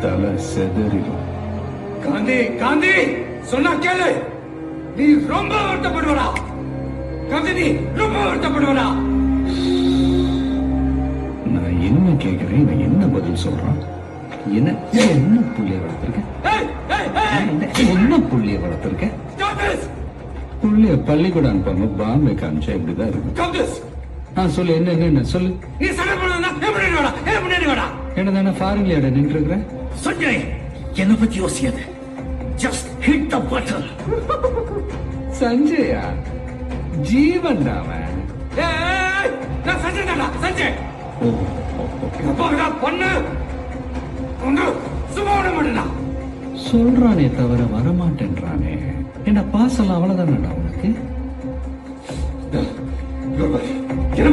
தலை செதறிடும். காந்தி காந்தி சொன்னா கேளு. நீ ரொம்ப வருத்தப்படுவடா காந்தி, நீ ரொம்ப வருத்தப்படுவடா. நான் என்ன கேக்குறேன், இவன் என்ன பதில் சொல்றான்? என்ன புள்ளிய வளர்த்திருக்க? என்ன புள்ளிய வளர்த்திருக்க? புள்ளிய பள்ளிக்கூடம் அனுப்பாம பாம்பே காமிச்சா இப்படிதான் இருக்கும். சொல்லு, என்ன என்ன சொல்லு. நீ சண்டை முன்னாடி வாடா. என்னதானே ஃபாரின்ல நின்று இருக்கிற? சஞ்சய், என்ன பத்தி யோசிக்காத. Just hit the button. சஞ்சயா? ஜீவன் அவன். நான் சஞ்சய் தான்டா, சஞ்சய். பண்ணு சும்மா விட மாட்டேனா சொல்றானே தவிர வரமாட்டேன்றானே. என்ன பாசெல்லாம் அவ்வளவுதானடா உனக்கு? என்ன